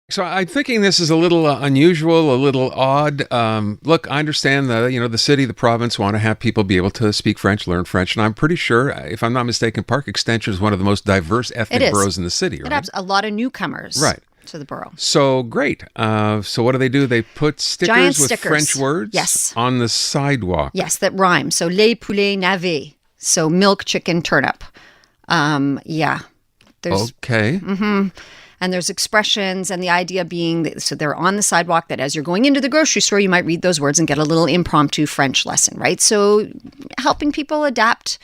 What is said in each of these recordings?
So I'm thinking this is a little unusual, a little odd. Look, I understand the city, the province want to have people be able to speak French, learn French, and I'm pretty sure, if I'm not mistaken, Park Extension is one of the most diverse ethnic boroughs in the city, right? It has a lot of newcomers to the borough. So great. So what do? They put Giant stickers with stickers. French words on the sidewalk. Yes, that rhyme. So lait, poulet, navet. So milk, chicken, turnip. There's, okay. And there's expressions, and the idea being that, so they're on the sidewalk, that as you're going into the grocery store, you might read those words and get a little impromptu French lesson, right? So helping people adapt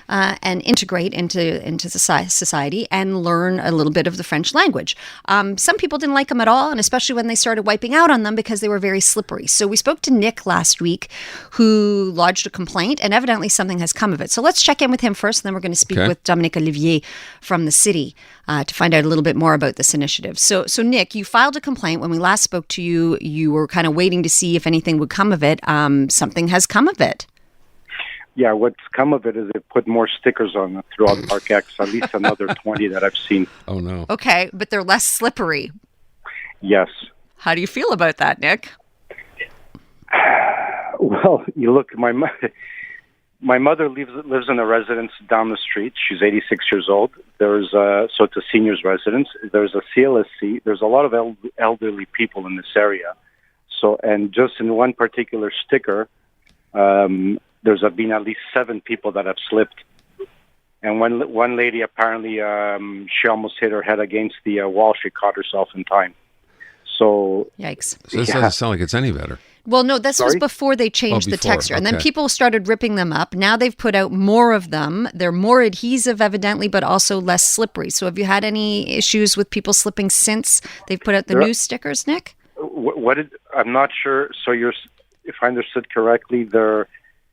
and integrate into society and learn a little bit of the French language. Some people didn't like them at all, and especially when they started wiping out on them because they were very slippery. So we spoke to Nick last week, who lodged a complaint, and evidently something has come of it. So let's check in with him first, and then we're going to speak with Dominique Olivier from the city to find out a little bit more about this initiative. So Nick, you filed a complaint. When we last spoke to you, you were kind of waiting to see if anything would come of it. Something has come of it. Yeah, what's come of it is they put more stickers on throughout Park X, at least another 20 that I've seen. Oh, no. Okay, but they're less slippery. Yes. How do you feel about that, Nick? Well, you look, my mother lives in a residence down the street. She's 86 years old. So it's a seniors residence. There's a CLSC. There's a lot of elderly people in this area. So, and just in one particular sticker, there's been at least 7 people that have slipped. And one lady, apparently, she almost hit her head against the wall. She caught herself in time. So, yikes. So this doesn't sound like it's any better. Well, no, this was before they changed the texture. And then people started ripping them up. Now they've put out more of them. They're more adhesive, evidently, but also less slippery. So have you had any issues with people slipping since they've put out the new stickers, Nick? I'm not sure. So if I understood correctly,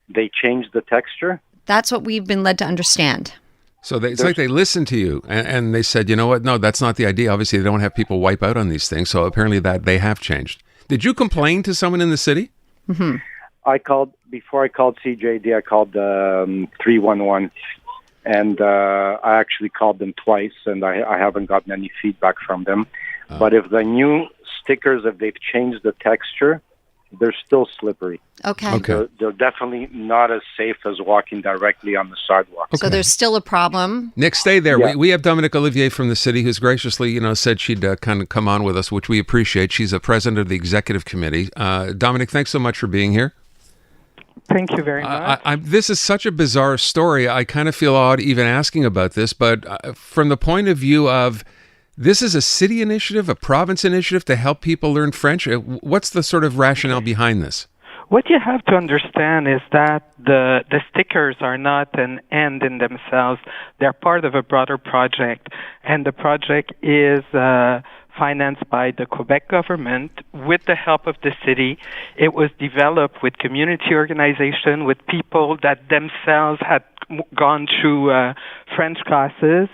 they changed the texture? That's what we've been led to understand. So it's like they listened to you and they said, you know what? No, that's not the idea. Obviously, they don't have people wipe out on these things. So apparently that they have changed. Did you complain to someone in the city? Mm-hmm. Before I called CJD, I called 311. And I actually called them twice, and I haven't gotten any feedback from them. But if the new stickers, if they've changed the texture, they're still slippery. Okay. They're definitely not as safe as walking directly on the sidewalk. Okay. So there's still a problem. Nick, stay there. Yeah. We have Dominique Olivier from the city who's graciously, said she'd kind of come on with us, which we appreciate. She's a president of the executive committee. Dominique, thanks so much for being here. Thank you very much. This is such a bizarre story. I kind of feel odd even asking about this, but from the point of view of this is a city initiative, a province initiative to help people learn French. What's the sort of rationale behind this? What you have to understand is that the stickers are not an end in themselves. They're part of a broader project, and the project is financed by the Quebec government with the help of the city. It was developed with community organization, with people that themselves had gone through French classes,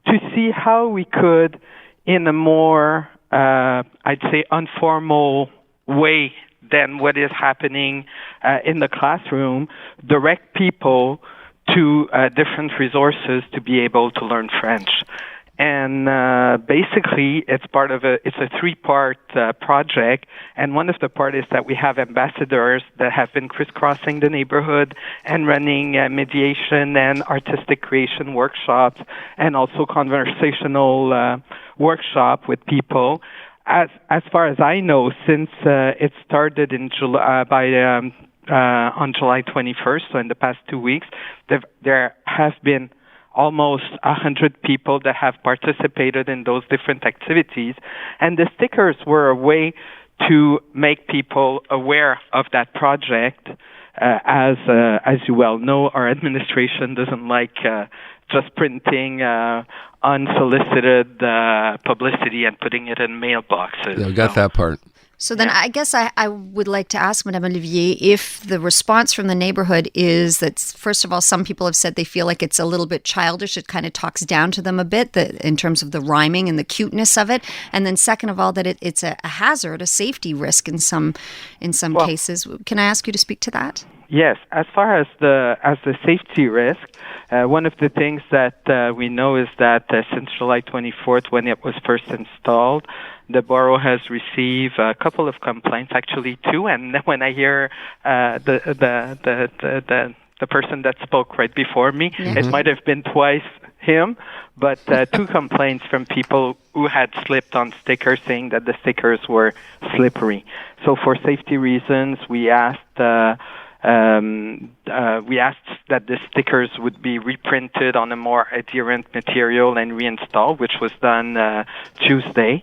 to see how we could, in a more, I'd say, informal way than what is happening in the classroom, direct people to different resources to be able to learn French. And basically, it's a 3-part project. And one of the parts is that we have ambassadors that have been crisscrossing the neighborhood and running mediation and artistic creation workshops, and also conversational workshop with people. As far as I know, since it started in July on July 21st, so in the past 2 weeks, there have been almost 100 people that have participated in those different activities. And the stickers were a way to make people aware of that project. As you well know, our administration doesn't like just printing unsolicited publicity and putting it in mailboxes. Yeah, got that part. So then I guess I would like to ask Madame Olivier if the response from the neighborhood is that, first of all, some people have said they feel like it's a little bit childish. It kind of talks down to them a bit in terms of the rhyming and the cuteness of it. And then second of all, that it's a hazard, a safety risk in some cases. Can I ask you to speak to that? Yes. As far as the safety risk, one of the things that we know is that since July 24th, when it was first installed, The borough has received a couple of complaints, actually two, and when I hear the person that spoke right before me, it might have been twice him, but two complaints from people who had slipped on stickers saying that the stickers were slippery. So for safety reasons, we asked that the stickers would be reprinted on a more adherent material and reinstalled, which was done Tuesday.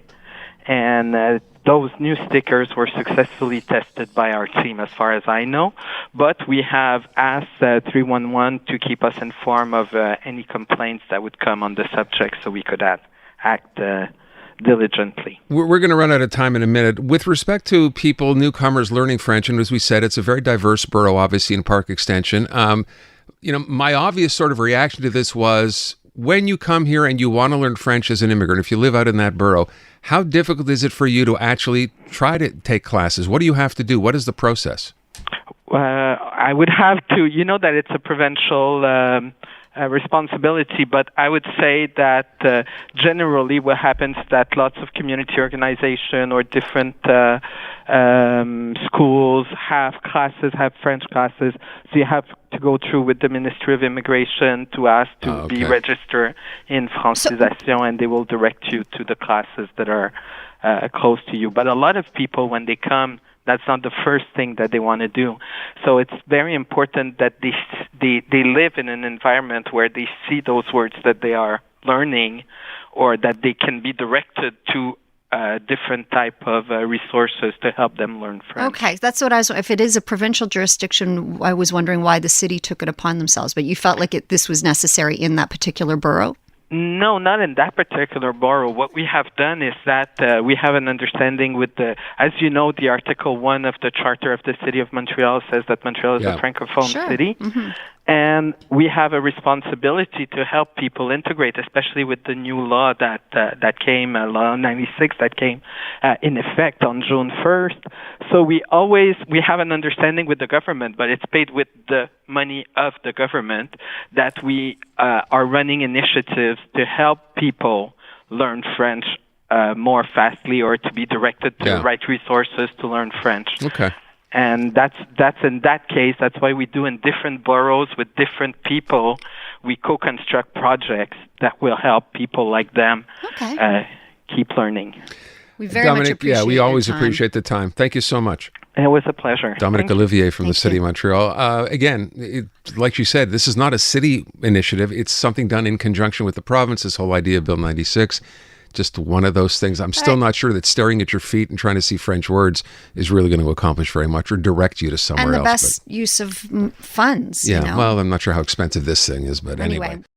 And those new stickers were successfully tested by our team, as far as I know. But we have asked 311 to keep us informed of any complaints that would come on the subject so we could act diligently. We're going to run out of time in a minute. With respect to people, newcomers learning French, and as we said, it's a very diverse borough, obviously, in Park Extension. My obvious sort of reaction to this was, when you come here and you want to learn French as an immigrant, if you live out in that borough, how difficult is it for you to actually try to take classes? What do you have to do? What is the process? I would have to, that it's a provincial responsibility, but I would say that generally what happens is that lots of community organization or different schools have French classes, so you have to go through with the Ministry of Immigration to ask to be registered in Francisation, and they will direct you to the classes that are close to you. But a lot of people, when they come, that's not the first thing that they want to do. So it's very important that they live in an environment where they see those words that they are learning, or that they can be directed to different type of resources to help them learn French. Okay, that's what I was. If it is a provincial jurisdiction, I was wondering why the city took it upon themselves. But you felt like this was necessary in that particular borough? No, not in that particular borough. What we have done is that we have an understanding with as you know, the Article 1 of the Charter of the City of Montreal says that Montreal is a Francophone city. Mm-hmm. And we have a responsibility to help people integrate, especially with the new law that came, Law 96, that came in effect on June 1st. So we have an understanding with the government, but it's paid with the money of the government, that we are running initiatives to help people learn French more fastly, or to be directed to the right resources to learn French. Okay. And that's in that case, that's why we do in different boroughs with different people, we co-construct projects that will help people like them keep learning. We very much appreciate we always appreciate the time. Thank you so much. It was a pleasure. Dominique Olivier from the City of Montreal. Again, like you said, this is not a city initiative. It's something done in conjunction with the province, this whole idea of Bill 96. Just one of those things. I'm still not sure that staring at your feet and trying to see French words is really going to accomplish very much or direct you to somewhere else. And the best use of funds. Yeah, well, I'm not sure how expensive this thing is, but anyway.